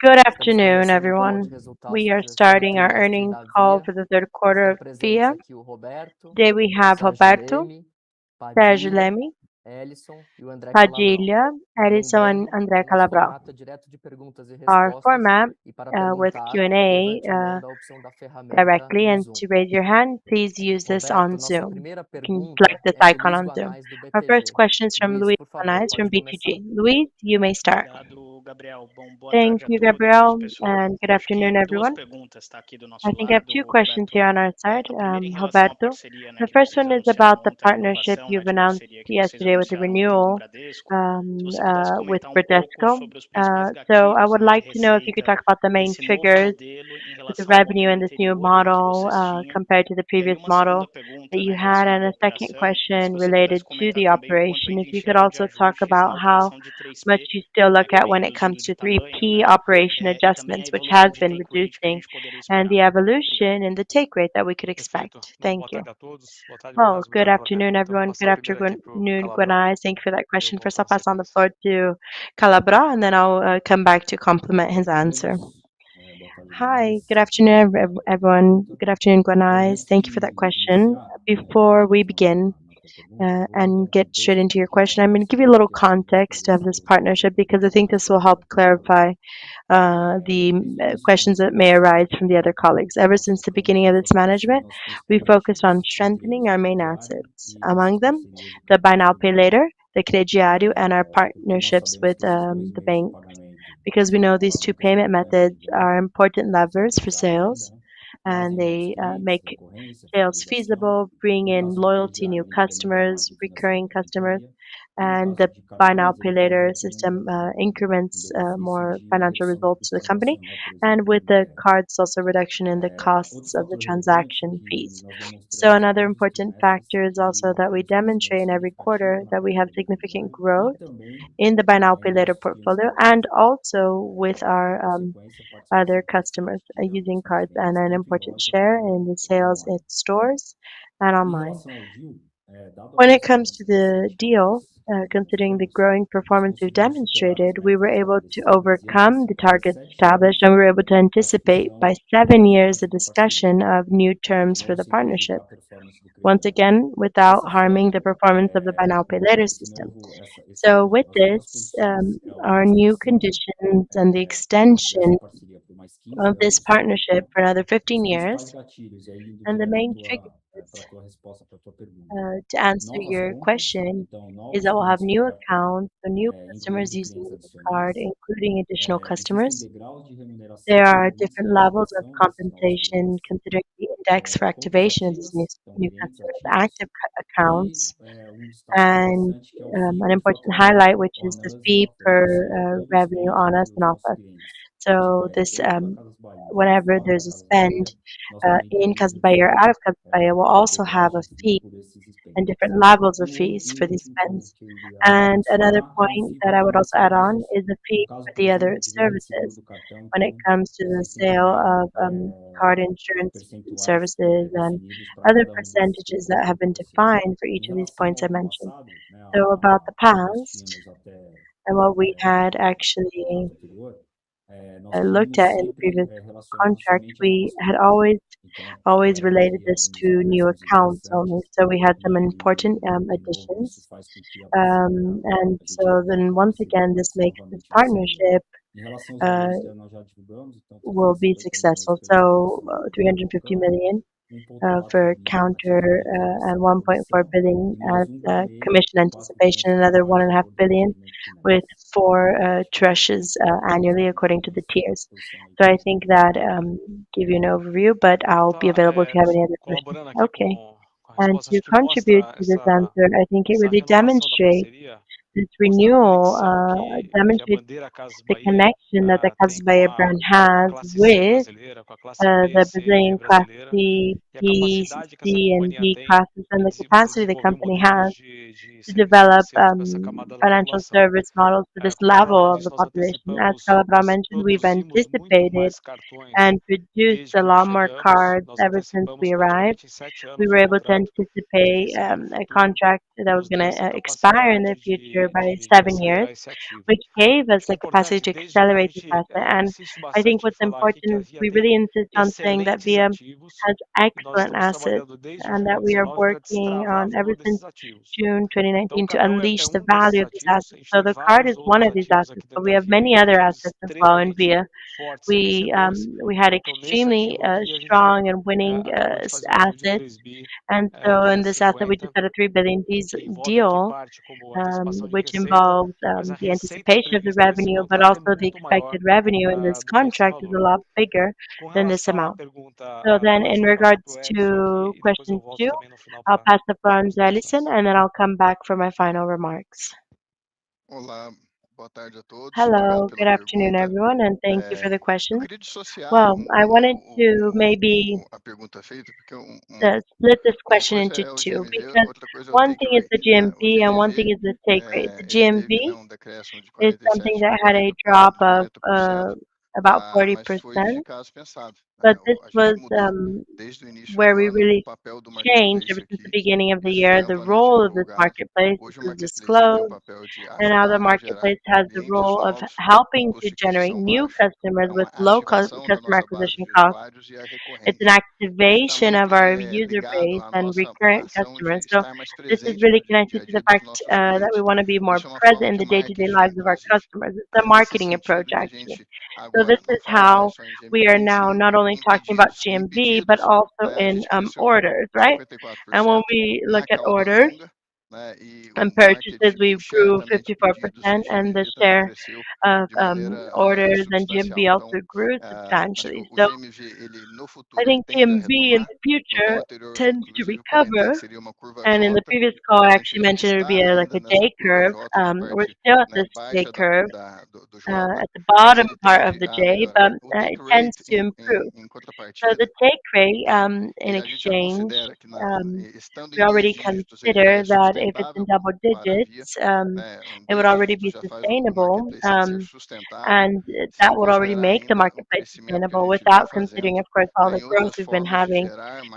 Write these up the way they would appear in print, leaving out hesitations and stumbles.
Good afternoon, everyone. We are starting our earnings call for the third quarter of FIA. Today we have Roberto, Sérgio Leme, Padilha, Edison, and André Calabral. Our format with Q&A directly, and to raise your hand, please use this on Zoom. You can select this icon on Zoom. Our first question is from Luiz Guanais from BTG. Luiz, you may start. Thank you, Gabriel, and good afternoon, everyone. I think I have two questions here on our side, Roberto. The first one is about the partnership you've announced yesterday with the renewal with Bradesco. So I would like to know if you could talk about the main triggers with the revenue in this new model compared to the previous model that you had. And a second question related to the operation, if you could also talk about how much you still look at when it comes to 3P operation adjustments, which has been reducing, and the evolution in the take rate that we could expect. Thank you. Well, good afternoon, everyone. Good afternoon, Guanais. Thank you for that question. First, I'll pass on the floor to Calabra, and then I'll come back to complement his answer. Hi, good afternoon, everyone. Good afternoon, Guanais. Thank you for that question. Before we begin and get straight into your question, I'm going to give you a little context of this partnership because I think this will help clarify the questions that may arise from the other colleagues. Ever since the beginning of this management, we focused on strengthening our main assets. Among them, the Buy Now, Pay Later, the Crediário, and our partnerships with the banks, because we know these two payment methods are important levers for sales, and they make sales feasible, bring in loyalty, new customers, recurring customers, and the Buy Now, Pay Later system increments more financial results to the company. And with the cards, also reduction in the costs of the transaction fees. So another important factor is also that we demonstrate in every quarter that we have significant growth in the Buy Now, Pay Later portfolio, and also with our other customers using cards, and an important share in the sales at stores and online. When it comes to the deal, considering the growing performance we've demonstrated, we were able to overcome the targets established, and we were able to anticipate by 7 years the discussion of new terms for the partnership. Once again, without harming the performance of the Buy Now, Pay Later system. So with this, our new conditions and the extension of this partnership for another 15 years, and the main triggers to answer your question is that we'll have new accounts, so new customers using the card, including additional customers. There are different levels of compensation considering the index for activation of these new customers, active accounts, and an important highlight, which is the fee per revenue on us and off us. So this, whenever there's a spend in Casas Bahia or out of Casas Bahia, we'll also have a fee and different levels of fees for these spends. And another point that I would also add on is the fee for the other services when it comes to the sale of card insurance services and other percentages that have been defined for each of these points I mentioned. So about the past and what we had actually looked at in the previous contract, we had always related this to new accounts only. So we had some important additions. And so then once again, this makes this partnership will be successful. So 350 million for counter and 1.4 billion as commission anticipation, another 1.5 billion with 4 trushes annually according to the tiers. So I think that give you an overview, but I'll be available if you have any other questions. Okay. And to contribute to this answer, I think it really demonstrates this renewal demonstrates the connection that the Casas Bahia brand has with the Brazilian Class C, B, C, and D classes, and the capacity the company has to develop financial service models for this level of the population. As Calabra mentioned, we've anticipated and produced a lot more cards ever since we arrived. We were able to anticipate a contract that was going to expire in the future further by 7 years, which gave us the capacity to accelerate this asset. And I think what's important is we really insist on saying that Via has excellent assets and that we are working on ever since June 2019 to unleash the value of these assets. So the card is one of these assets, but we have many other assets as well in Via. We had extremely strong and winning assets, and so in this asset we just had a 3 billion deal, which involves the anticipation of the revenue, but also the expected revenue in this contract is a lot bigger than this amount. So then, in regards to question 2, I'll pass the floor on to Alison, and then I'll come back for my final remarks. Hello, good afternoon, everyone, and thank you for the question. Well, I wanted to maybe split this question into two, because one thing is the GMV and one thing is the take rate. The GMV is something that had a drop of about 40%, but this was where we really changed ever since the beginning of the year the role of this marketplace. This was disclosed, and now the marketplace has the role of helping to generate new customers with low customer acquisition costs. It's an activation of our user base and recurrent customers. So this is really connected to the fact that we want to be more present in the day-to-day lives of our customers. It's a marketing approach, actually. So this is how we are now not only talking about GMV, but also in orders, right? And when we look at orders and purchases, we grew 54%, and the share of orders and GMV also grew substantially. So I think GMV in the future tends to recover. And in the previous call, I actually mentioned it would be like a J curve. We're still at this J curve at the bottom part of the J, but it tends to improve. So the take rate in exchange, we already consider that if it's in double digits, it would already be sustainable, and that would already make the marketplace sustainable without considering, of course, all the growth we've been having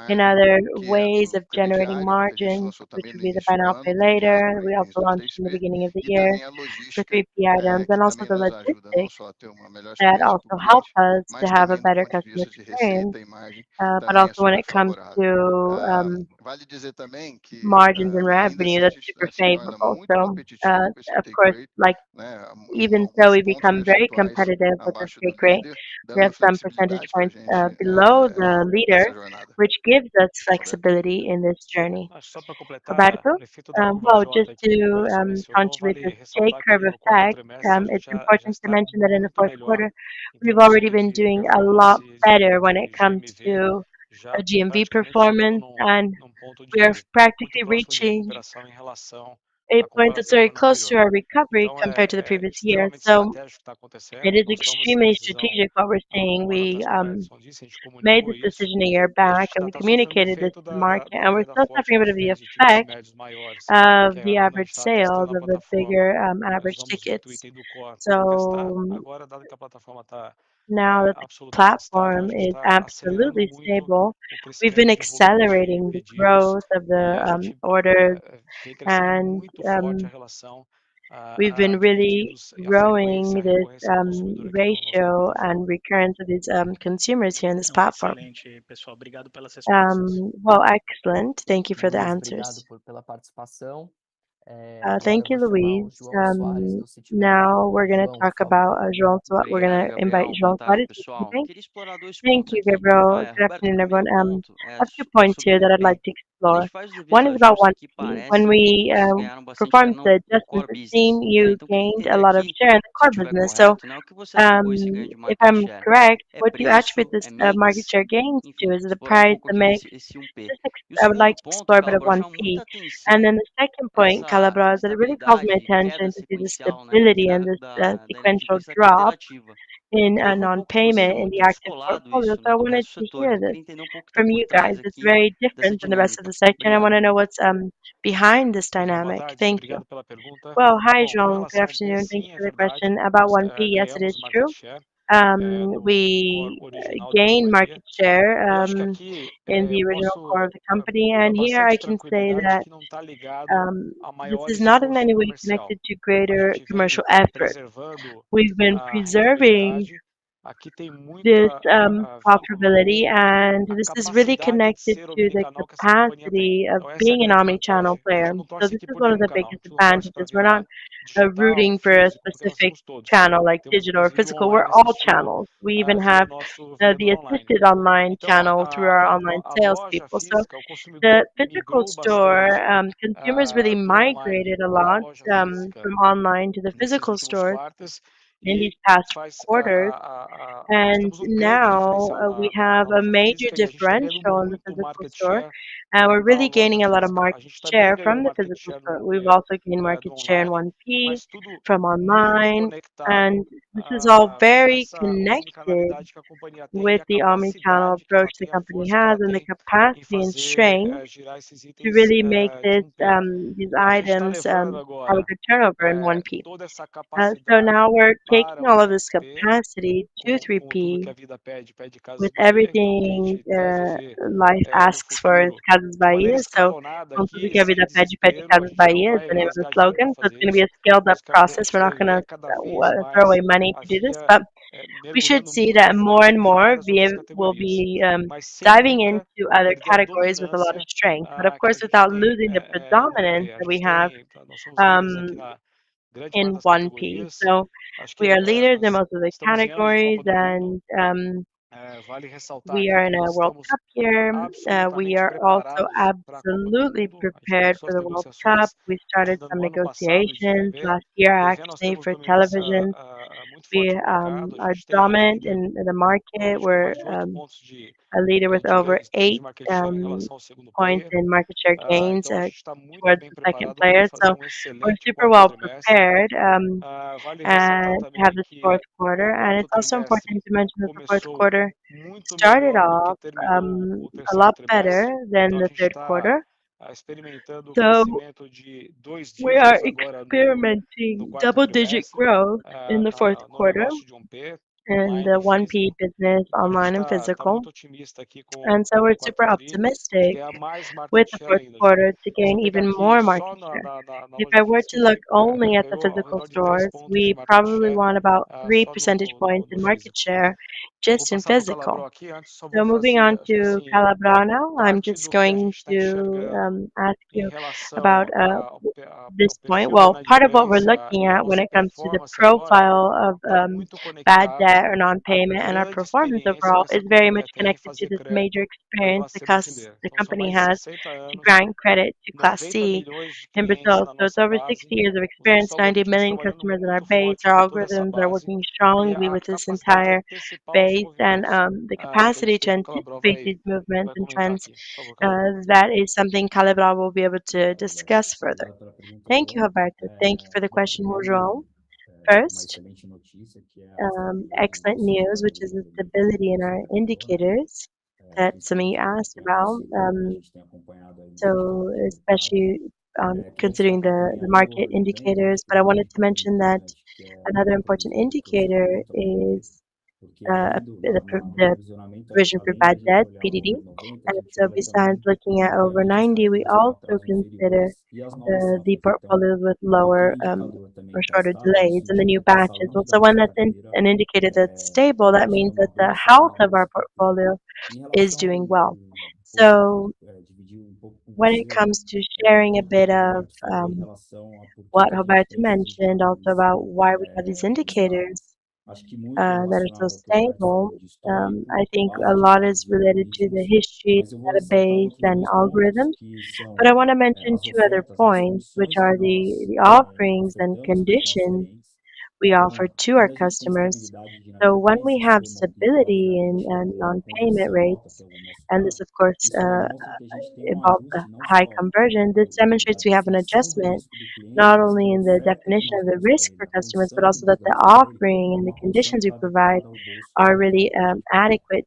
in other ways of generating margins, which would be the buy now, pay later. We also launched in the beginning of the year the 3P items, and also the logistics that also help us to have a better customer experience. But also when it comes to margins and revenue, that's super favorable. So, of course, like even so, we become very competitive with the take rate. We have some percentage points below the leader, which gives us flexibility in this journey. Roberto? Well, just to contribute this J-curve effect, it's important to mention that in the fourth quarter, we've already been doing a lot better when it comes to a GMV performance, and we are practically reaching a point that's very close to our recovery compared to the previous year. So it is extremely strategic what we're seeing. We made this decision a year back, and we communicated this to the market, and we're still suffering a bit of the effect of the average sales of the bigger average tickets. So now that the platform is absolutely stable, we've been accelerating the growth of the orders, and we've been really growing this ratio and recurrence of these consumers here in this platform. Well, excellent. Thank you for the answers. Thank you, Luis. Now we're going to talk about João. So we're going to invite João Soares to speak. Thank you, Gabriel. Good afternoon, everyone. I have 2 points here that I'd like to explore. One is about 1P. When we performed the adjustment team, you gained a lot of share in the core business. So if I'm correct, what do you attribute this market share gains to? Is it the price, the mix? I would like to explore a bit of 1P. And then the second point, Calabro, is that it really calls my attention to see the stability and this sequential drop in non-payment in the active portfolio. So I wanted to hear this from you guys. It's very different than the rest of the sector, and I want to know what's behind this dynamic. Thank you. Well, hi, João. Good afternoon. Thank you for the question. About 1P, yes, it is true. We original da gain market companhia. share E eu acho que aqui, in the eu original core of posso, the company. dar And here I bastante can say tranquilidade that que não está ligado a this is maior not in esforço any way comercial. connected to A greater gente commercial vem effort. preservando We've been a preserving rentabilidade. Aqui tem this muita vínculo profitability, com and a this is really capacidade de connected ser to the omnicanal que essa companhia tem. capacity of Então, essa é a being an grande omni-channel vantagem. A player. gente não So torce this aqui is por one of nenhum the canal. A biggest gente não torce para advantages. We're not virar digital, rooting for a físico, porque nós specific temos todos. channel like Temos, digital or inclusive, o physical. We're online all assistido channels. We even via have nosso vendedor the online. assisted online Então, channel through our online a loja salespeople. So física, o the consumidor physical migrou store, bastante consumers really do online migrated a para a lot loja física from online to the nesses physical últimos stores quartos in these e past faz quarters. nós And temos um grande now diferencial we na have a loja major física e a gente está ganhando differential in the muito physical market store, share and we're da really loja gaining a lot of física. market A gente também share ganhou from the market physical share store. We've also gained do market share in online, 1P mas tudo from muito online, conectado and this is all com very essa connected omnicanalidade que a companhia tem e with a the omni-channel capacidade que ela approach the tem, a company força que has, ela and the tem em capacity and fazer strength girar esses to itens really make de this 1P. these A gente está items levando have a agora good turnover in 1P. toda essa So now capacidade we're para taking o all of this 3P, capacity to com tudo que 3P a vida pede, pede Casas with Bahia. Então, o que a everything gente deve ver life no asks for is futuro, Casas de maneira Bahia. So, escalonada com tudo aqui, que a sem vida pede, pede desespero, a Casas gente não Bahia is vai the name of the rasgar dinheiro para slogan. So fazer it's going to be isso. a scaled up A process. gente We're not quer going ver to cada vez throw mais away money a to do this, Via but we should mergulhando see muito that more and forte em more várias outras will categorias, be mas sem diving nunca into other perder a categories with a lot of dominância strength, but of que a course gente without tem losing the no 1P. predominance A that we gente have tem, nós somos líderes aqui um, na grande parte in das 1P. categorias. So Acho we que are leaders in nós most of the estamos em ano de categories, Copa do Mundo. and Vale ressaltar we aqui are que in a nós World estamos Cup year. We absolutamente are also preparados para a Copa do absolutely Mundo. A gente prepared começou for as the World Cup. negociações We started ainda some no ano passado de negotiations TV. last year, TV nós actually, temos for dominância television. muito We forte no mercado. A are gente tem dominant in the market. provavelmente com We're mais de 8 pontos de, a leader with de over ganho de 8 market share em relação ao segundo points player. in market share gains Então a gente está muito towards bem the second preparado para player. fazer So um we're excelente super quarto well trimestre. prepared Vale ressaltar and to have também this fourth que quarter. o And quarto it's also trimestre important to mention that the fourth começou quarter muito started melhor do que off terminou o a terceiro lot better trimestre. than Então a the gente third está quarter. experimentando o So crescimento de dois we are dígitos agora no experimenting quarto double-digit trimestre growth in the fourth no quarter negócio de 1P, in online the e 1P físico. business, Então a gente online and está physical. muito otimista aqui And so com we're o quarto super tri, de optimistic ganhar mais with market the share fourth ainda, João. quarter to Se eu gain pegar even aqui more só market share. na If loja I were física, to a look gente only at the ganhou ao physical redor de 3 stores, pontos de we market probably share won about three só percentage points no in market físico. share Eu vou just in passar para o physical. Calabro aqui, antes só So vou moving on fazer, acho que to assim, Calabrano, I'm parte just do que a going gente está to enxergando ask em you relação about ao this point. perfil de Well, part of what we're inadimplência looking e a at when nossa it comes to the performance agora profile of está muito bad conectado debt or à non-payment and our grande performance experiência que overall essa is very companhia much tem em connected to fazer this major crédito para a experience classe C brasileira. the Então, são company mais de has 60 to anos, grant credit to Class 90 C milhões de in clientes Brazil. na So it's nossa over base, 60 years of os nossos experience, 90 algoritmos million trabalhando customers in our muito base. forte Our com toda essa algorithms are base working e strongly a with this capacidade de entire antecipar os base, and movimentos the que a capacity gente to tem. O Calabro anticipate these movements vai and comentar trends. aqui. Por favor, Calabro. That is something Calibra will be able to discuss further. Obrigado pela pergunta, Thank you, João. Roberto. Thank you for the Bom, question, João. primeiro, uma First, excelente notícia, que é a estabilidade dos excellent nossos news, which is indicadores the ali stability in de our indicador, né? indicators. That's something you Principalmente levando em asked conta about. esse cenário que a gente tem acompanhado aí no So setor, no mercado. especially Queria considering destacar também the outro market indicador indicators, but I wanted to bem mention that importante, que é another a important provisão indicator bruta para dívida, is porque além no the provisionamento, provision for além da bad gente debt, olhar o PDD. over 90, a And gente so olha besides também looking at over obviamente as 90, we carteiras com also atraso consider inferiores e as novas safras. the Então, portfolios with enquanto o lower indicador também or está shorter estável, delays isso and the new indica que a batches. Well, saúde da so when nossa that's carteira an indicator that's stable, a that gente tem means uma that the boa health saúde of da our nossa carteira. portfolio Em is relação doing well. pouco, So dividir um pouco com when it você comes to sharing a o bit que o of Roberto falou em relação a por que what que a gente Roberto tem esses mentioned, also indicadores about why we have these indicators estáveis. Acho que muito that are so relacionado ao que o Roberto stable, falou de histórico, I think a base de lot dados is e related to the algoritmos, history, mas eu vou ressaltar database, outros and dois pontos algorithms. que But I são want to mention as two other ofertas, as points, which condições que are nós the offerings and ofertamos para os nossos conditions clientes. we Então, offer to our quando a gente tem customers. estabilidade de So when inadimplência, we isso have demonstra, stability in obviamente, uma non-payment conversão alta rates, para o nosso and this lado. of course Isso demonstra que a gente tem um involves a ajuste não high só conversion, this da demonstrates we have an definição do adjustment risco do cliente, not mas only que a in the oferta que definition nós of the damos para risk ele, for a customers, but condição que also nós that the damos para ele, offering é and the uma condição conditions que we está provide adequada ao bolso are do really cliente. adequate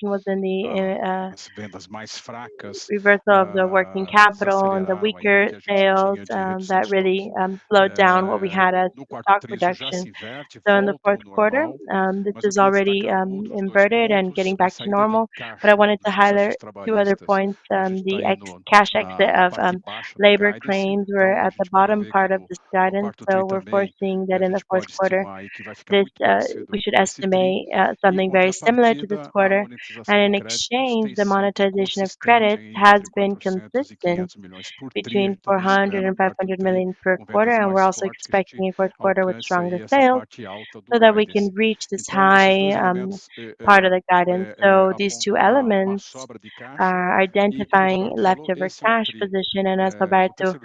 question was in the as vendas mais fracas, reversal of the working capital and the weaker credit sales that really slowed down what we had as stock reduction. So in the fourth quarter, this is already inverted and getting back to normal. But I wanted to highlight two other points. The cash exit of labor claims were at the bottom part of this guidance. So we're foreseeing that in the fourth quarter, this we should estimate something very similar to this quarter. And in exchange, the monetization of credits has been consistent between 400 and 500 million per quarter, and we're also expecting a fourth quarter with stronger sales so that we can reach this high part of the guidance. So these two elements are identifying leftover cash position, and as Roberto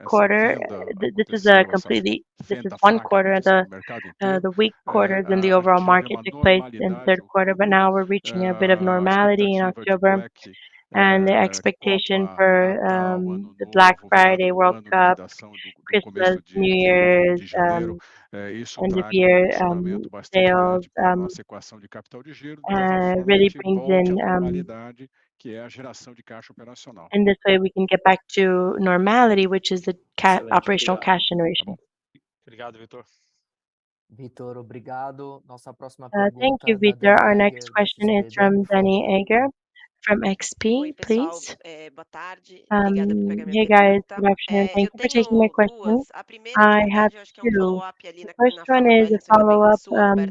quarter, this is one quarter, the weak quarters in the overall market took place in the third quarter, but now we're reaching a bit of normality in October. And the expectation for the Black Friday, World Cup, Christmas, New Year's, end of year sales really brings in this way we can get back to normality, which is the operational cash generation. Obrigado, Vitor. Vitor, obrigado. Nossa próxima thank you, Vitor. Our next question is from Danny Egger from XP, please. Hey guys, good afternoon. Thank you for taking my question. I have two. The first one is a follow-up at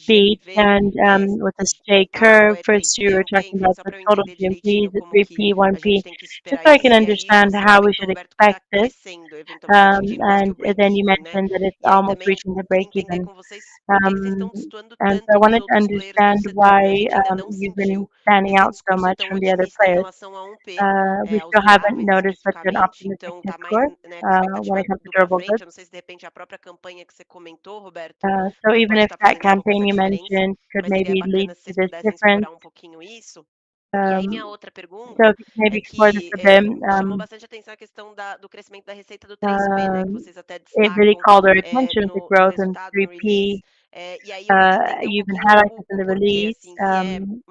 beat and with the J curve. First, you were talking about the total GMV, the 3P, 1P, just so I can understand how we should expect this. And then you mentioned that it's almost reaching the break-even. And so I wanted to understand why you've been standing out so much from the other players. We still haven't noticed such an optimistic discourse when it comes to durable goods. So even if that campaign you mentioned could maybe lead to this difference. So if you maybe explore this a bit, it really called our attention to growth in 3P. You even highlighted in the release, and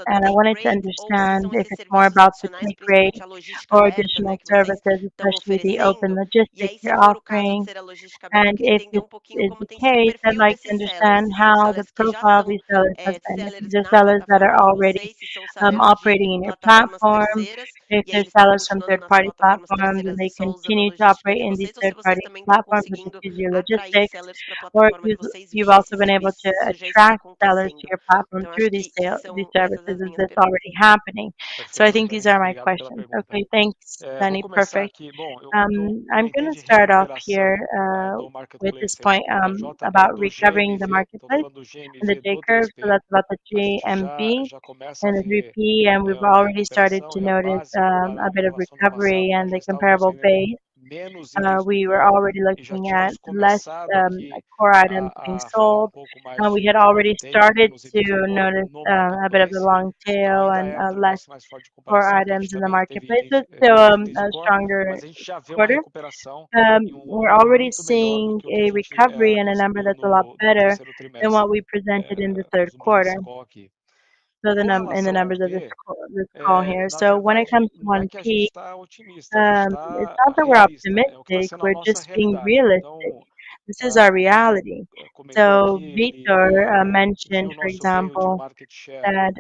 I wanted to understand if it's more about the take rate or additional services, especially the open logistics you're offering. And if this is the case, I'd like to understand how the profile of these sellers has been. If these are sellers that are already operating in your platform, if they're sellers from third-party platforms and they continue to operate in these third-party platforms, which is your logistics, or you've also been able to attract sellers to your platform through these services. Is this already happening? So I think these are my questions. Okay, thanks, Danny. Perfect. I'm going to start off here with this point about recovering the marketplace and the J curve. So that's about the GMV and the 3P, and we've already started to notice a bit of recovery and the comparable base. We were already looking at less core items being sold. We had already started to notice a bit of the long tail and less core items in the marketplace. But still a stronger quarter. We're already seeing a recovery and a number that's a lot better than what we presented in the third quarter. So in the numbers of this call here. So when it comes to 1P, it's not that we're optimistic, we're just being realistic. This is our reality. So Vitor mentioned, for example, that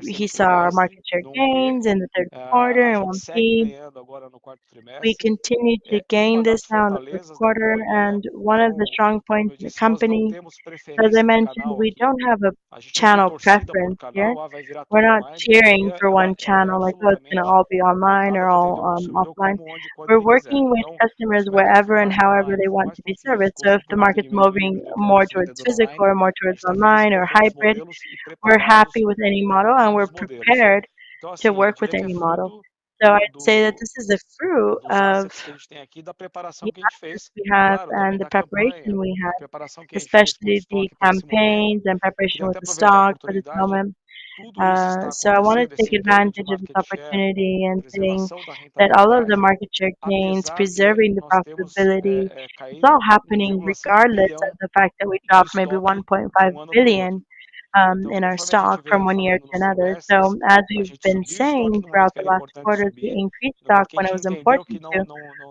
he saw our market share gains in the third quarter in 1P. We continue to gain this now in the third quarter, and one of the strong points in the company, as I mentioned, we don't have a channel preference here. We're not cheering for one channel, like, oh, it's going to all be online or all offline. We're working with customers wherever and however they want to be serviced. So if the market's moving more towards physical or more towards online or hybrid, we're happy with any model and we're prepared to work with any model. So I'd say that this is the fruit of the efforts we have and the preparation we have, especially the campaigns and preparation with the stock for this moment. So I want to take advantage of this opportunity and saying that all of the market share gains, preserving the profitability, it's all happening regardless of the fact that we dropped maybe 1.5 billion in our stock from one year to another. So as we've been saying throughout the last quarters, we increased stock when it was important to,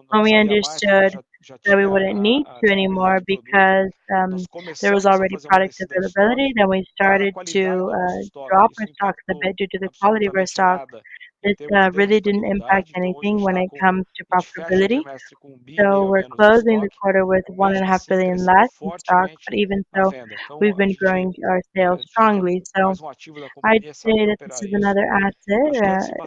when we understood that we wouldn't need to anymore because there was already product availability. Then we started to drop our stocks a bit due to the quality of our stock. This really didn't impact anything when it comes to profitability. So we're closing the quarter with 1.5 billion less in stock, but even so, we've been growing our sales strongly. So I'd say that this is another asset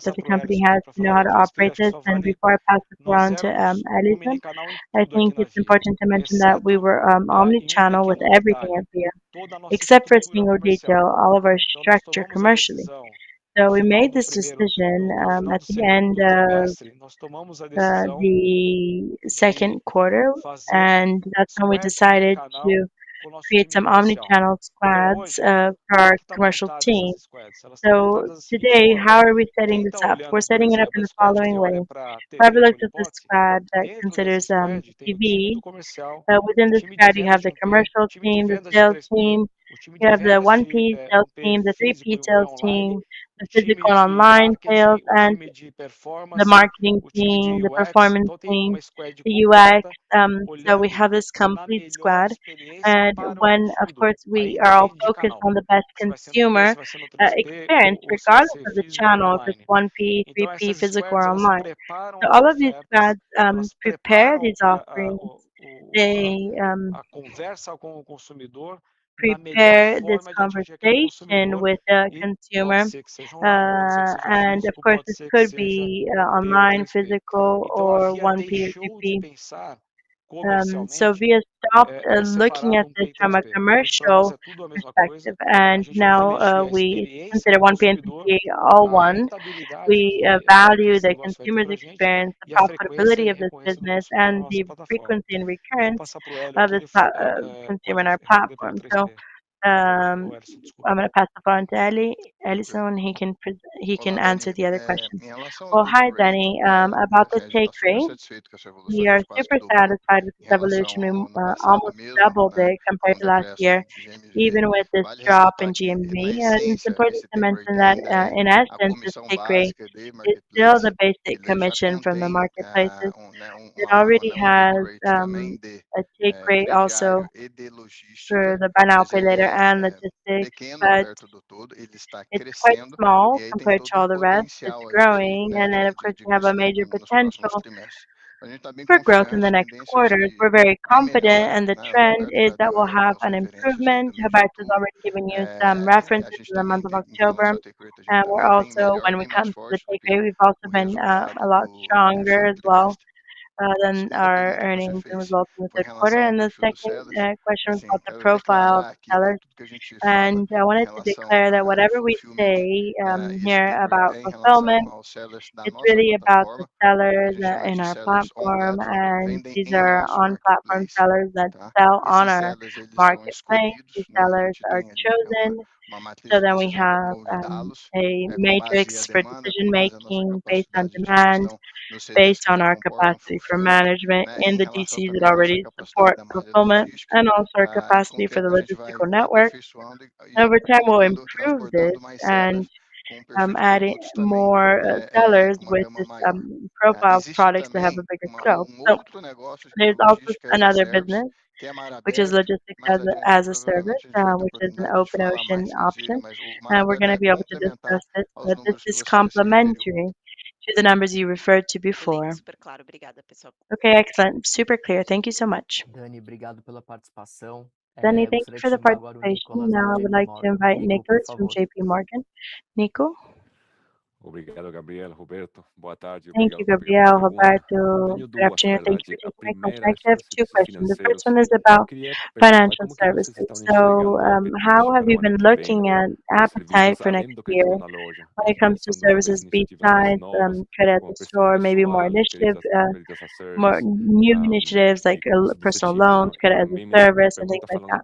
that the company has to know how to operate this. And before I pass it around to Alison, I think it's important to mention that we were omni-channel with everything at Via, except for single detail, all of our structure commercially. So we made this decision at the end of the second quarter, and that's when we decided to create some omni-channel squads for our commercial team. So today, how are we setting this up? We're setting it up in the following way. Whoever looks at the squad that considers TV, within the squad you have the commercial team, the sales team, you have the 1P sales team, the 3P sales team, the physical and online sales, and the marketing team, the performance team, the UX. So we have this complete squad. And when, of course, we are all focused on the best consumer experience, regardless of the channel, if it's 1P, 3P, physical, or online. So all of these squads prepare these offerings. They prepare this conversation with the consumer. And of course, this could be online, physical, or 1P or 2P. So Via stopped looking at this from a commercial perspective, and now we consider 1P and 2P all one. We value the consumer's experience, the profitability of this business, and the frequency and recurrence of this consumer in our platform. So I'm going to pass the phone to Alison, and he can answer the other questions. Well, hi, Danny. About the take rate, we are super satisfied with this evolution. We almost doubled it compared to last year, even with this drop in GMV. And it's important to mention that, in essence, this take rate is still the basic commission from the marketplaces. It already has a take rate also for the buy now, pay later and logistics, but it's quite small compared to all the rest. It's growing, and then of course we have a major potential for growth in the next quarters. We're very confident, and the trend is that we'll have an improvement. Roberto has already given you some references in the month of October. And we're also, when we come to the take rate, we've also been a lot stronger as well than our earnings and results in the third quarter. And the second question was about the profile of the sellers. And I wanted to declare that whatever we say here about fulfillment, it's really about the sellers in our platform, and these are on-platform sellers that sell on our marketplace. These sellers are chosen. So then we have a matrix for decision making based on demand, based on our capacity for management in the DCs that already support fulfillment, and also our capacity for the logistical network. Over time, we'll improve this and adding more sellers with this profile of products that have a bigger scope. So there's also another business, which is logistics as a service, which is an open ocean option. And we're going to be able to discuss this, but this is complementary to the numbers you referred to before. Okay, excellent. Super clear. Thank you so much. Dani, obrigado pela participação. Danny, thank you for the participation. Now I would like to invite Nicholas from JP Morgan. Nico? Obrigado, Gabriel. Roberto, boa tarde. Thank you, Gabriel. Roberto, good afternoon. Thank you for taking my question. I have two questions. The first one is about financial services. So, how have you been looking at appetite for next year when it comes to services besides credit at the store, maybe more new initiatives like personal loans, credit as a service, and things like that?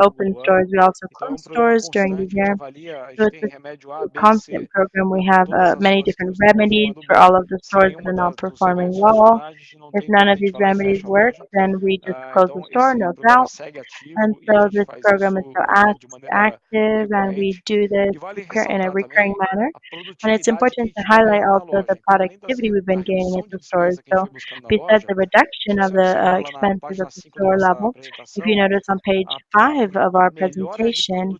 opened stores, we also Então, é closed programa stores during the constante, a year. gente avalia, a So gente it's tem remédio A, a B e constant C program. We para have todas as many stores que não different estão remedies performando for bem. all of the Se stores that nenhuma are not dos performing remédios well. funcionar, a gente não If tem none dúvida, of a gente these vai lá e remedies fecha a work, loja. then we just close the Então, store, esse no programa doubt. segue And ativo e a so gente this faz program isso is still de maneira active, and we recorrente. do this E vale in a ressaltar recurring também similar. a And it's produtividade que a important to gente vem highlight ganhando na also the loja. Então, além productivity we've da been gaining at redução the de stores. despesa que a gente So vem buscando na besides loja, the reduction se of você the observar lá na expenses página at the 5 da store nossa level, if you apresentação, notice on page a 5 of our melhora de presentation,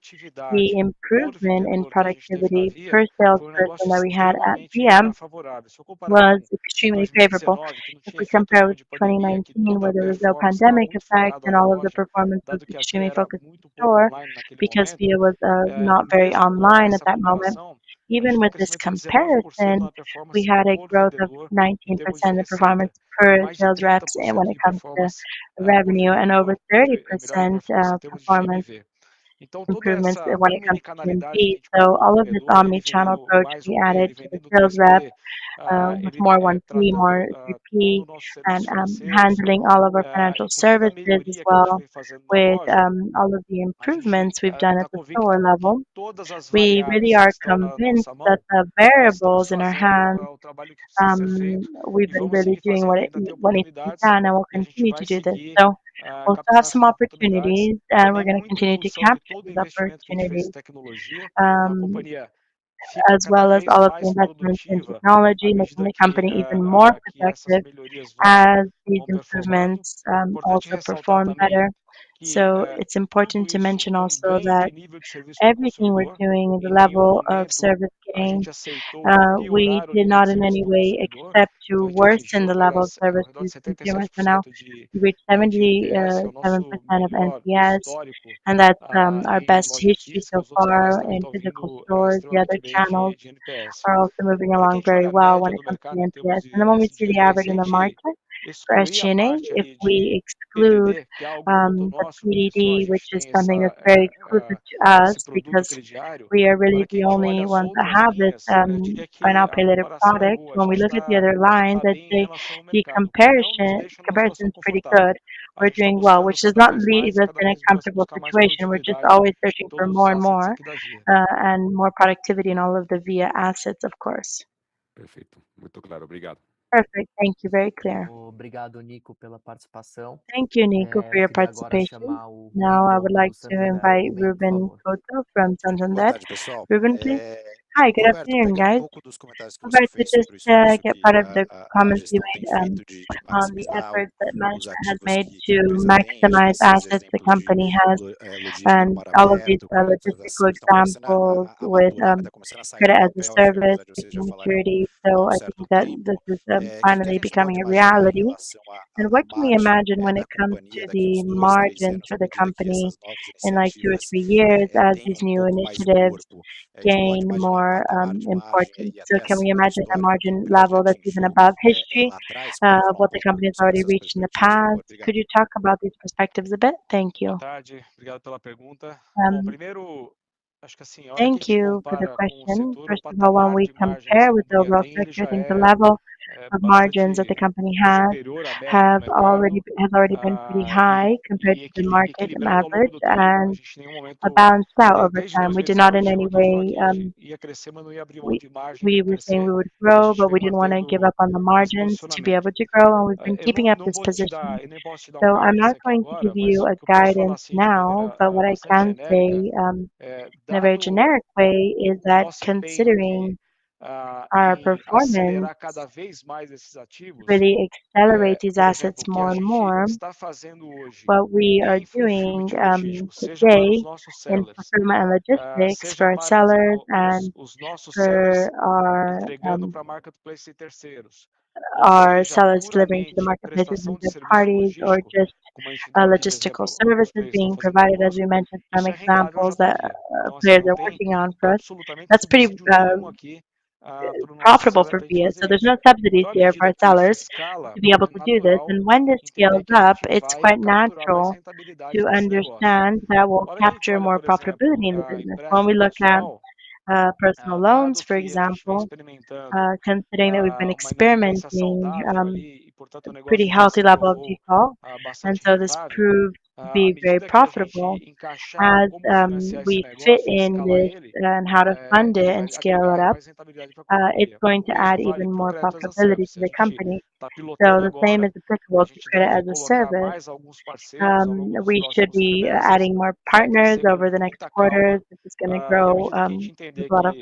the produtividade por improvement in vendedor que a gente teve na productivity Via per foi um negócio salesperson that we had at extremamente VM favorável. Se eu comparar was com extremely favorable. 2019, que não If tinha we efeito compare nenhum with de pandemia, que 2019, toda a where there was no performance estava pandemic muito effect focada and na all of the loja, performance was dado que a Via extremely era focused on muito the pouco store online naquele because momento, VIA was not e very mesmo com online at essa that moment. comparação, a Even gente teve um with this crescimento de 19% comparison, na we performance had a por growth of vendedor em termos 19% de in performance receita, e per mais de sales reps when 30% it de comes to performance por revenue and over vendedor, melhora de 30% performance em termos de performance GMV. Então, toda improvements essa when it comes to omnicanalidade que a GMV. gente So colocou no all of this vendedor, ele omni-channel vendendo approach mais we 1P, added ele to the vendendo sales rep 3P, with ele more 1P, more tratando todo o 3P, nosso and serviços financeiros, handling all of our financial e com toda a services as melhoria que a gente well vem fazendo na with loja, all of the a gente improvements we've done está at the convicto store que level. todas as We really variáveis que are estão na convinced nossa that mão, the nós estamos variables in our fazendo hands, o trabalho que precisa ser feito we've e been vamos really seguir doing fazendo. Ainda tem what needs to be oportunidades done, and we'll e a gente continue vai to do this. seguir So we'll still have captar some essas oportunidades, opportunities, and we're também going to muito em continue to função de capture todo o these investimento que a gente fez em opportunities. tecnologia. Então, a companhia fica As cada well as vez all of the mais investments in produtiva technology, à making medida the company even more que essas productive melhorias as these vão performando. improvements Importante also ressaltar perform também better. que So it's tudo important to isso mention com also ganho that de nível de serviço para o everything we're consumidor. doing is Em a nenhum level of momento service a gain. gente aceitou We piorar o did nível de not in serviço any para o way consumidor. accept to Então, a gente worsen atingiu the agora level of service ao redor to de consumers. So now 77% we reached de NPS, que é o 77% nosso of melhor NPS, histórico and that's our em best loja history física. so Os outros canais far também in estão physical vindo stores. The other extremamente bem channels de NPS. are also moving Na hora que a along gente very olha a well when média it do comes to mercado em termos NPS. de And then when we see the SG&A, average se a in the gente market for excluir a SG&A, parte if ali de we exclude PDD, que é algo muito the nosso, porque só a PDD, which gente is tem something that's very exclusive to esse us produto because crediário, we are na really hora que a the gente olha only as ones that outras have this linhas, eu diria buy que now, a pay later comparação é product. boa. A When we gente look at the other lines, tá I'd bem em say relação ao the mercado, o que não nos deixa numa situação comparison's pretty confortável. good. A We're gente está doing well, buscando which does cada not vez leave mais e us cada in a vez comfortable buscar mais situation. We're just produtividade always em searching for todos os more and assets more aqui da Via. and more productivity in all of the VIA assets, of course. Perfeito, muito claro, obrigado. Perfect. Thank you. Very clear. Obrigado, Nico, pela participação. Thank you, Nico, for your Queria agora participation. chamar o Ruben Now I would Couto, do like to Santander. invite Ruben, por Ruben favor. Couto from Boa Santander. tarde, pessoal. Ruben, please. Hi, good Roberto, afternoon, pegando um guys. pouco dos comentários que você Roberto, fez just sobre o esforço get que part of the a comments you gestão tem made feito de on the maximizar efforts that os management has ativos made que a to empresa tem. Acho que maximize esses assets the exemplos de company has, logística no and mar all of these aberto, logistical creditização, estão começando examples a with maturar, está começando a sair do credit as a papel. Acho que service, apesar de vocês já taking falarem maturity. há So um I certo think that this tempo. is O que, que a finally gente pode becoming a imaginar em reality. relação And à what can we margem imagine when da it comes to companhia daqui a the uns 2, 3 margins anos, for à the medida que company essas novas in like 2 or iniciativas 3 years as tenham these um new pouco mais de initiatives corpo? A gente pode gain imaginar more patamar de margem importance? aí So até can we acima do imagine a histórico que a margin empresa já level that's even atingiu above history lá atrás? Pode falar of um what the pouco company has sobre already essas reached in the perspectivas, por favor? past? Obrigado. Could you talk about these perspectives a bit? Thank you. Boa tarde, obrigado pela pergunta. Bom, Um, primeiro, acho que assim, a hora que a Thank gente you for the compara com o question. setor, o First of all, when patamar we de margem que essa compare with the companhia overall tem, ele sector, I já think the é level of margins that the bastante company has superior à média do mercado, has already been pretty high compared to the market equilibrado ao longo average do tempo. A and gente em nenhum are momento, balanced out over desde time. We did not in 2019, chegou any aqui e falou way que a gente ia crescer, mas não ia abrir mão we de margem we para were saying we crescer. would E a grow, gente but vem we didn't want to give mantendo up on the esse margins to be posicionamento. able to grow, and we've been Eu keeping up não this vou te position. dar, eu nem posso te dar So um I'm guidance not aqui going to give agora, mas you o a que eu posso falar guidance assim de now, maneira but what I bastante can genérica, say in a very dado generic way is o that nosso empenho considering em our performance acelerar cada vez mais esses ativos, really accelerate these por assets exemplo, o que a more and gente more, está fazendo hoje what we are em doing fulfillment logístico, seja para os today nossos in sellers, fulfillment and logistics for seja our para sellers and os nossos sellers for entregando para marketplace e terceiros, ou our seja, sellers delivering to the puramente marketplaces and prestação de third serviço parties, or logístico, just como a gente deu de logistical exemplo, alguns services players estão being fazendo provided, as we conosco, mentioned some isso é rentável já examples para a that Via. Então, assim, players não are tem working on for us. absolutamente That's pretty subsídio nenhum aqui para o nosso profitable seller for para a gente VIA. fazer So there's isso. no subsidies Então, à here for medida our que isso sellers escala, to be able é to do this. natural And when this entender scales que a up, gente it's vai quite capturar mais natural rentabilidade to desse negócio. understand that we'll A hora que a gente capture olha, more por exemplo, profitability in the business. When we empréstimo look at pessoal, personal loans, dado for que a gente vem example, experimentando considering that we've been uma inadimplência experimenting saudável ali, e, portanto, o pretty negócio já healthy se level of provou default, and bastante so this rentável, proved be very profitable. As we fit in this and how to fund it and scale it up, it's going to add even more profitability to the company. So the same is applicable to credit as a service. We should be adding more partners over the next quarters. This is going to grow with a lot of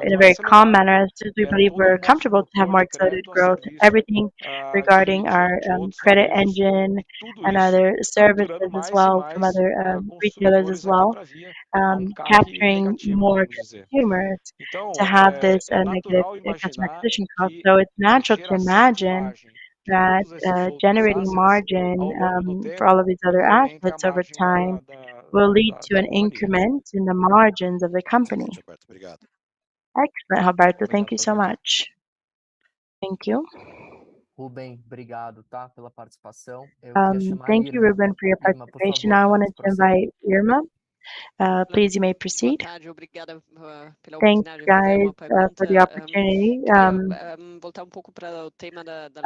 in a very calm manner, as we believe we're comfortable to have more accelerated growth. Everything regarding our credit engine and other services as well from other retailers as well, capturing more consumers to have this negative customer acquisition cost. So it's natural to imagine that generating margin for all of these other assets over time will lead to an increment in the margins of the company. Excellent, Roberto. Thank you so much. Thank you. Ruben, obrigado, tá, pela participação. Thank you, Ruben, for your participation. Now I wanted to invite Irma. Please, you may proceed. Thanks, guys, for the opportunity. I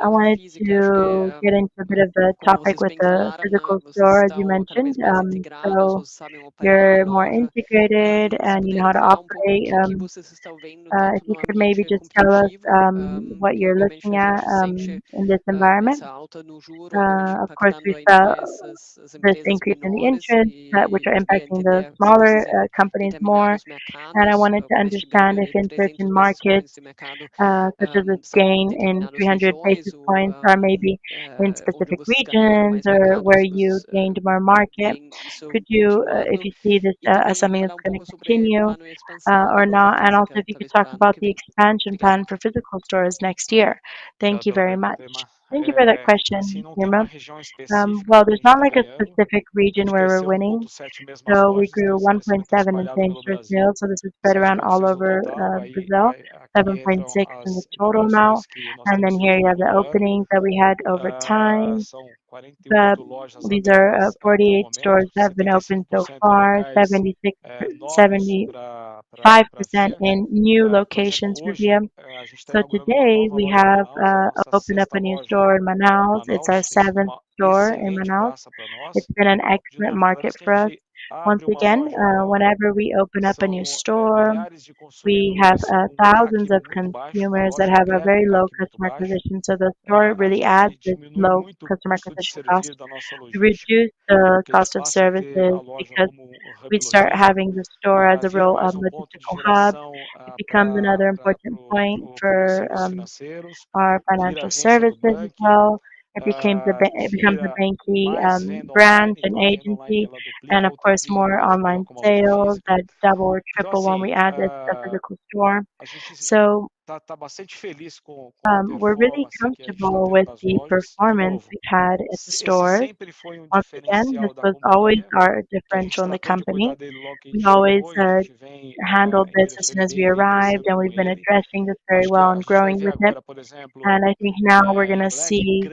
wanted to get into a bit of the topic with the physical store, as you mentioned. So you're more integrated and you know how to operate. If you could maybe just tell us what you're looking at in this environment. Of course, we saw this increase in the interest, which are impacting the smaller companies more. And I wanted to understand if in certain markets, such as this gain in 300 basis points, or maybe in specific regions or where you gained more market, could you, if you see this as something that's going to continue or not? And also if you could talk about the expansion plan for physical stores next year. Thank you very much. Thank you for that question, Irma. Well, there's not like a specific region where we're winning. So we grew 1.7 in same-store sales. So this is spread around all over Brazil, 7.6 in the total amount. And then here you have the openings that we had over time. These are 48 stores that have been opened so far, 75% in new locations for Via. So today we have opened up a new store in Manaus. It's our 7th store in Manaus. It's been an excellent market for us. Once again, whenever we open up a new store, we have thousands of consumers that have a very low customer acquisition. So the store really adds this low customer acquisition cost to reduce the cost of services because we start having the store as a real logistical hub. It becomes another important point for our financial services as well. It becomes a banQi branch and agency, and of course more online sales that double or triple when we add this physical store. So we're really comfortable with the performance we've had at the stores. Once again, this was always our differential in the company. We always handled this as soon as we arrived, and we've been addressing this very well and growing with it. And I think now we're going to see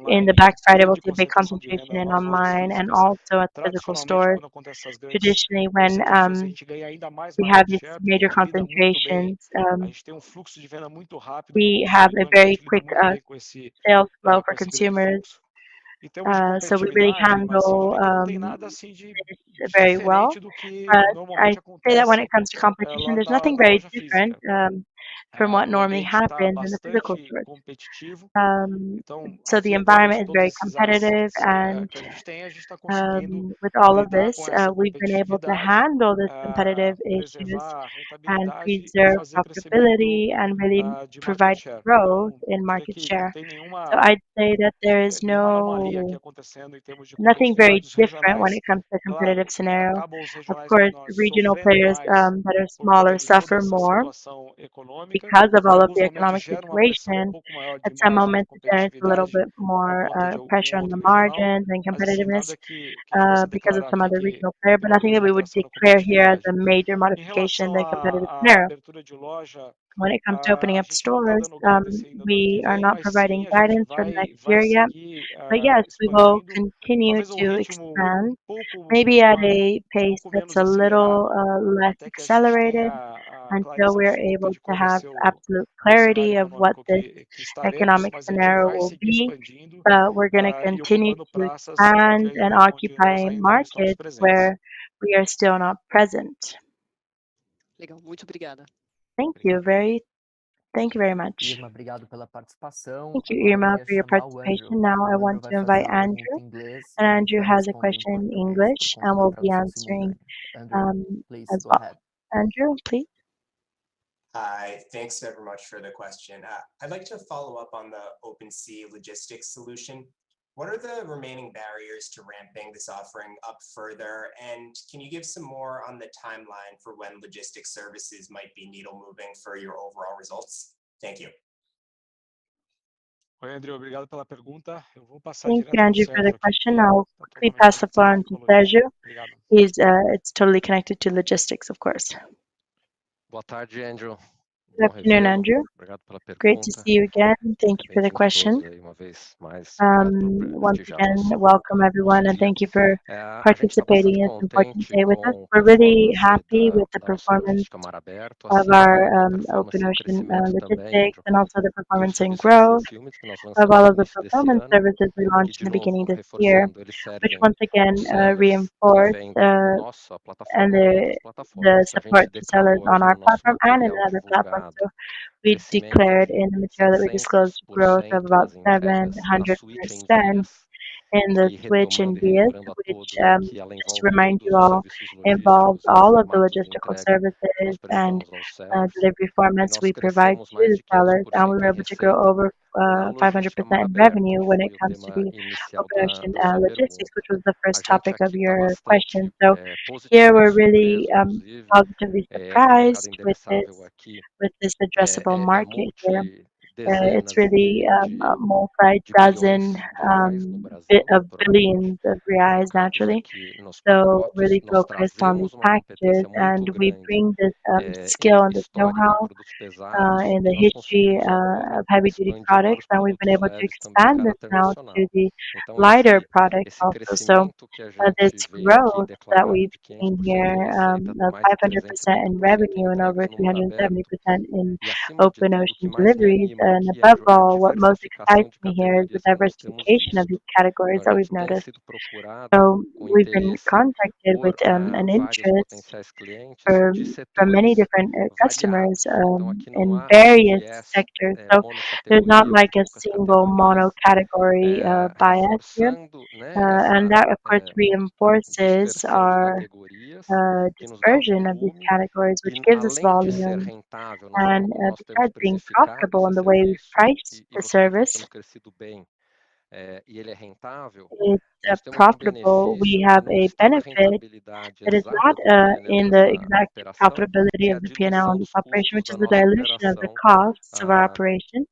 in the Black Friday, we'll see a big concentration in online and also at the physical stores. Traditionally, when we have these major concentrations, we have a very quick sales flow for consumers. So we really handle it very well. I say that when it comes to competition, there's nothing very different from what normally happens in the physical stores. So the environment is very competitive, and with all of this, we've been able to handle this competitive issues and preserve profitability and really provide growth in market share. So I'd say that there is nothing very different when it comes to the competitive scenario. Of course, regional players that are smaller suffer more because of all of the economic situation. At some moments, it generates a little bit more pressure on the margins and competitiveness because of some other regional player, but nothing that we would declare here as a major modification in the competitive scenario. When it comes to opening up stores, we are not providing guidance for next year yet. But yes, we will continue to expand, maybe at a pace that's a little less accelerated. until we are able to have absolute clarity of what this economic scenario will be. We're going to continue to expand and occupy markets where we are still not present. Legal, muito obrigada. Thank you very much. Irma, obrigado pela participação. Thank you, Agora eu Irma, queria for your chamar o participation. Andrew. Now I O want Andrew to vai fazer invite uma pergunta Andrew. em inglês And e Andrew vai has a responder em question in português English por and conta will da be tradução answering simultânea. Andrew, please as go well. ahead. Andrew, please. Hi, thanks very much for the question. I'd like to follow up on the OpenSea logistics solution. What are the remaining barriers to ramping this offering up further? And can you give some more on the timeline for when logistics services might be needle moving for your overall results? Thank you. Oi, Andrew, obrigado pela pergunta. Eu vou passar Thank direto you, pro Andrew, for Sérgio the aqui, question. que I'll tá quickly totalmente pass the floor on conectado to com logística. Sergio. Obrigado. It's totally connected to logistics, of course. Boa tarde, Andrew. Good afternoon, Andrew. Obrigado pela Great to pergunta. see you again. Thank you for the Bem-vindos question. todos aí uma vez mais. Obrigado por Once prestigiar again, nosso welcome everyone and dia. thank you for A gente está participating bastante in this important contente day with us. com We're a really performance happy da with the nossa performance logística mar aberto, of assim our como a performance open e o ocean crescimento também, logistics Andrew, and also the do performance and serviço de growth fulfillment que nós of lançamos all no of the início desse fulfillment ano, services we que launched de in the beginning novo, this year, reforçando, eles which servem once again os sellers que reinforce vendem nossa and plataforma e outras the plataformas. A support gente to sellers declarou on aqui our no nosso platform and in material other platforms. divulgado So we crescimento declared de in the material that we disclosed growth of 700% about nas entregas da Switch 700% Envias, in the e Switch retomando e Envias, relembrando a which, todos que ela just to envolve remind you todos os all, serviços involves logísticos e all of the formatos de logistical entrega que nós services and prestamos aos sellers, delivery e formats nós we provide crescemos to mais the de sellers, and we 500% were em able to grow receita over na 500% logística mar in aberta, revenue que when it foi o comes to tema the inicial open ocean da sua logistics, which pergunta. was the A first gente topic of aqui está your bastante question. So here we're positivamente really surpreso, inclusive, positively o mercado surprised endereçável aqui with this addressable é market here. It's multidezenas really a de multi-dozen bilhões de reais no Brasil, of provavelmente billions of reais, focados naturally. aqui nos So pacotes. really Nós focused on these trazemos uma packages, competência muito and we grande bring this skill and this histórica em know-how produtos pesados, in que the nós history conseguimos agora of heavy-duty expandir para products, os and we've been produtos able to leves também em expand this caráter now to nacional. the Então lighter products esse also. So crescimento que a this gente vê aqui growth that declarado we've de seen 500% here em receita, of mais de 500% in 330% em revenue and over entregas no mar aberto, 370% in e acima de open tudo, o que ocean mais me deliveries. anima And aqui, above Andrew, é a all, what most diversificação excites de me here is the categorias que nós temos diversification of visto. these categories Então, that a we've gente tem noticed. sido procurado So com we've been interesse contacted with por an vários interest potenciais clientes de from many setores different customers variados. Então, aqui não in há um various viés sectors. So there's not monocategoria, like a poucas single categorias, mono category bias here. reforçando, né, And that, of course, reinforces dispersão de our categorias, que nos dá dispersion of these volume, categories, which e gives us além de ser volume. rentável na forma And como nós temos besides being precificado profitable in esse the way we serviço, price e the você viu que nós service, temos crescido bem, e ele é rentável, it's nós temos um profitable. We benefício have que não a está na benefit rentabilidade that is exata not do PNL in the da exact operação, profitability que é of a the P&L diluição and this dos operation, custos which da is the nossa dilution of the operação costs of our operation,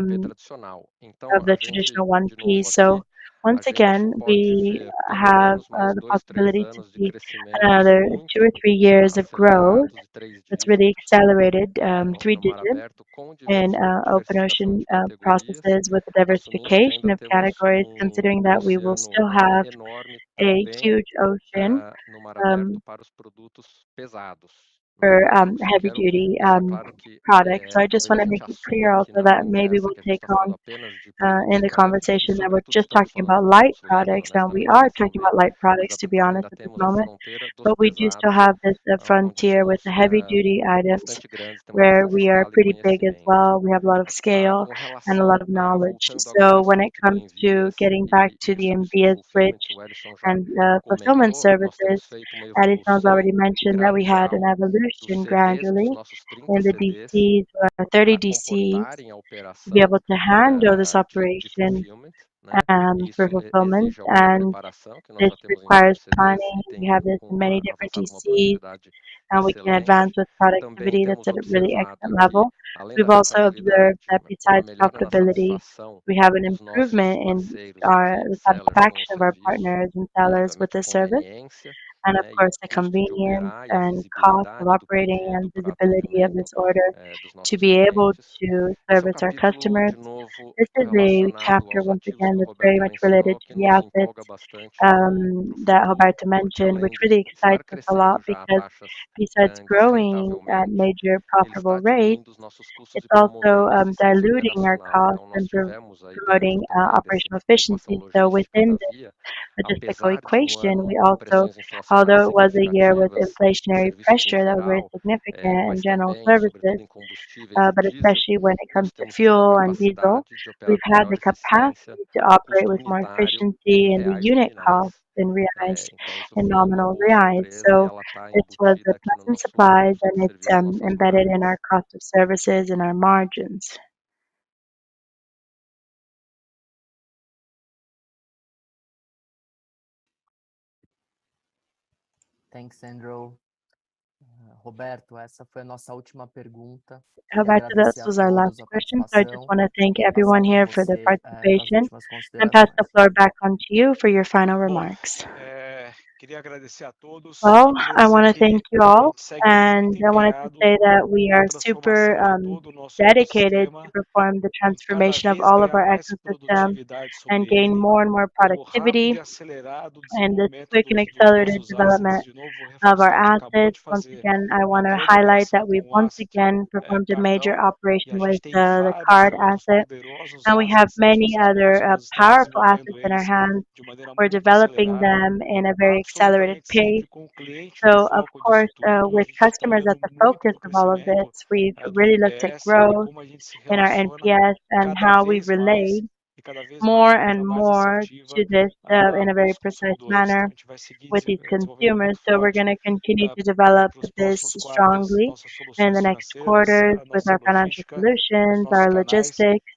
de 1P tradicional. Então, of the a gente, traditional de novo 1P. So aqui, a once gente again, pode we ver pelo have menos mais the 2, 3 possibility to anos de see crescimentos another 2 or muito 3 years of growth acelerados, de 3 that's really dígitos, accelerated, no 3 mar digits aberto, com in open diversificação ocean de categorias, processes with the assumindo que diversification ainda of temos categories, considering that we will oceano still have enorme a também huge ocean no mar aberto para os produtos pesados, né? for Eu só heavy quero duty deixar claro que products. So I just talvez a want to gente make it assuma clear aqui also na that maybe conversa we'll que a gente take está on falando apenas de produtos in the leves e, conversation that we're sobretudo, just estamos talking falando about de light produtos leves. products, and we Honestamente, are sem talking saber, about light products, to exatamente be porque honest, ainda at this temos a moment. fronteira dos But we do still pesados, have this onde frontier with somos the heavy duty items bastante grandes, temos where bastante we are escala e pretty big as conhecimento. well. We have a lot of scale Com and a lot relação of knowledge. voltando agora So ao when it assunto do comes to Envias getting back e to o the serviço de Envias fulfillment switch que o Edson já and fulfillment comentou, nós services, temos feito uma Edison's evolução already mentioned that we had an gradual dos evolution CDs, dos gradually nossos 30 in the CDs, DCs, 30 para DCs, comportarem a to be operação able to handle this de operation fulfillment, né? for Isso fulfillment, exige alguma and preparação que nós this já temos em requires vários CDs planning. e We tem have this in many different avançado com uma DCs, produtividade and we can excelente. advance with Também productivity that's temos at a really observado excellent que, level. além da We've also observed rentabilidade, that uma besides melhora na profitability, satisfação we have an dos nossos improvement in parceiros aqui, the sellers, com o satisfaction of our serviço partners and e, sellers with obviamente, a the service, conveniência and of né, e course o the custo de convenience operar e a and cost of visibilidade do operating pedido and para visibility of atendimento this order dos to nossos be able clientes. to Esse é um service our capítulo, customers. de novo, This is a relacionado chapter, aos once ativos again, que o that's very Roberto much related mencionou, to que the nos assets empolga bastante para o that futuro, Roberto porque mentioned, which além really de estar excites us a crescendo lot já a because taxas besides grandes growing at rentavelmente, major ele está profitable rates, diminuindo os nossos custos it's e also promovendo eficiência diluting our operacional. costs Então, nós and tivemos aí promoting dentro também operational da equação efficiency. So logística within da this Via, logistical apesar de um equation, we ano com also, pressões inflacionárias although it was a year with significativas em inflationary serviços no pressure that was very geral, significant in mas general também, services, sobretudo em combustíveis e but diesel, especially when it nós comes to temos tido a fuel and diesel, capacidade de operar we've com had maior the eficiência capacity to o operate custo with more unitário em efficiency in the reais unit cost nominais. in reais, Então, isso in foi uma nominal boa reais. surpresa e So ela está this was a embutida aqui no pleasant nosso surprise, custo de and it's serviço, nossas embedded in margens. our cost of services and our margins. Thanks, Andrew. Roberto, essa foi a nossa última pergunta. Roberto, Agradecer this a was our last todos a question, so I just participação want to thank e passar everyone para here for their você as participation últimas and pass the considerações. floor back on to you for your final remarks. Queria agradecer a todos. Well, Queria I dizer want to que thank you a all, gente segue and muito I wanted to empenhado say that we na are super transformação de todo o nosso dedicated to ecossistema perform the e cada transformation of vez all of ganhar our mais ecosystems produtividade sobre and gain ele, more and more pelo rápido productivity e acelerado and the desenvolvimento quick and dos accelerated nossos assets. development De novo, vou of our reforçar, a gente acabou assets. de Once fazer again, I uma want to grande highlight that operação we've com o once asset again performed a major cartão e operation a with gente tem the vários card outros asset, poderosos and we have assets nas many nossas mãos other e nós estamos powerful desenvolvendo assets in our eles hands. de maneira We're muito developing acelerada, them in a very accelerated absolutamente pace. sempre com o cliente no So, of foco disso course, tudo. A with gente está customers at olhando the muito focus para o of all of this, crescimento we've do really looked at NPS e growth como a gente se in our relaciona NPS and cada how we vez mais relate e cada vez more mais de and maneira mais more assertiva to this in a com very os precise consumidores. Então, manner a gente vai seguir with these desenvolvendo consumers. muito So we're forte going to continue to para develop os this próximos quarters strongly nossas in soluções the next financeiras, quarters a with nossa our financial logística, os solutions, nossos our canais logistics,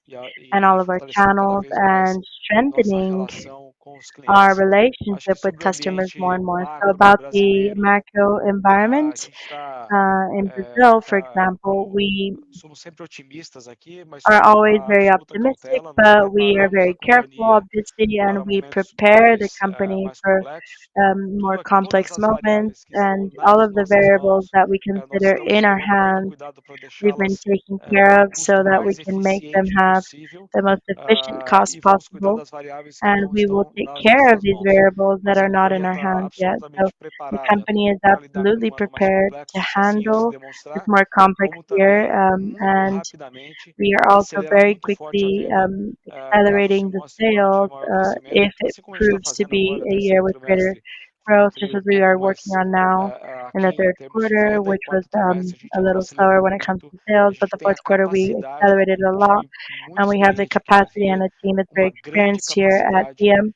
and e all of our fortalecendo cada channels, vez mais and nossa strengthening relação com os our clientes. Acho que relationship with sobre o customers more ambiente and more. So macro about the brasileiro, macro a environment, gente está in Brazil, for example, como we somos sempre otimistas aqui, mas are com always a very absoluta optimistic, cautela, nós but we are preparamos a very careful, companhia obviously, para and we momentos prepare the mais company mais for complexos. more Todas complex as moments, variáveis que and estão all nas of the nossas variables mãos, that we nós consider estamos in our tomando todo hands, cuidado para we've been deixá-las taking com care o of so custo that we mais can make them eficiente have possível the most efficient cost e vamos cuidar possible, das variáveis que and não we will estão take nas care of nossas these mãos. variables that Mas a are not in companhia our está hands yet. So absolutamente the preparada company is para lidar com um absolutely ano mais prepared to complexo, se assim ele se handle this demonstrar, more complex como year, também muito and rapidamente we are also acelerar very muito forte a quickly venda, caso se accelerating the mostre um ano de sales maior crescimento, if it assim como a gente está proves to fazendo be agora. a year Terceiro with greater trimestre foi growth, just um as we pouco are working mais on now in the aquém em third termos de quarter, venda, e which was quarto trimestre a gente a ainda little slower acelerou when it comes muito. to A sales, but gente the tem a fourth quarter we capacidade, accelerated a um lot, time muito and we have the experiente aqui na capacity and Via, a team that's very uma grande experienced here at capacidade DM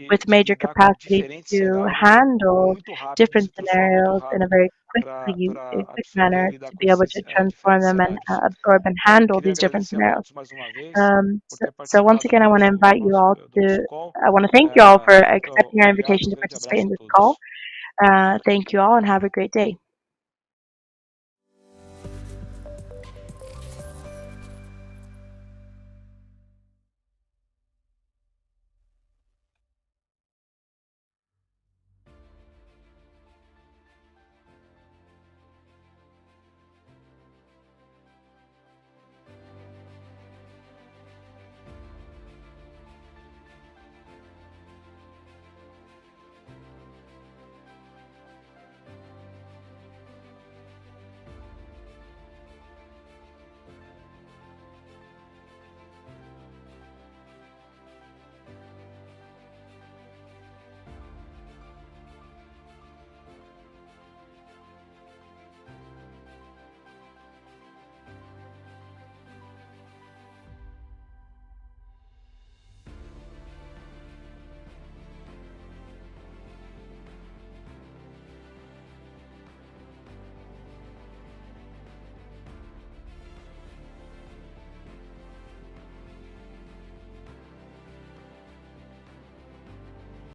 with de major lidar com capacity diferentes to cenários handle muito rápido, different se transformar muito scenarios in a rápido very para quick absorver e manner lidar to com be able esses to transform diferentes them and cenários. absorb and handle Queria these different agradecer a scenarios. todos mais uma vez por ter So once participado again, I want to invite you all do nosso to, call. I want to thank you all for Muito accepting our obrigado, invitation to grande participate abraço in a this call. todos. Thank you all and have a great day.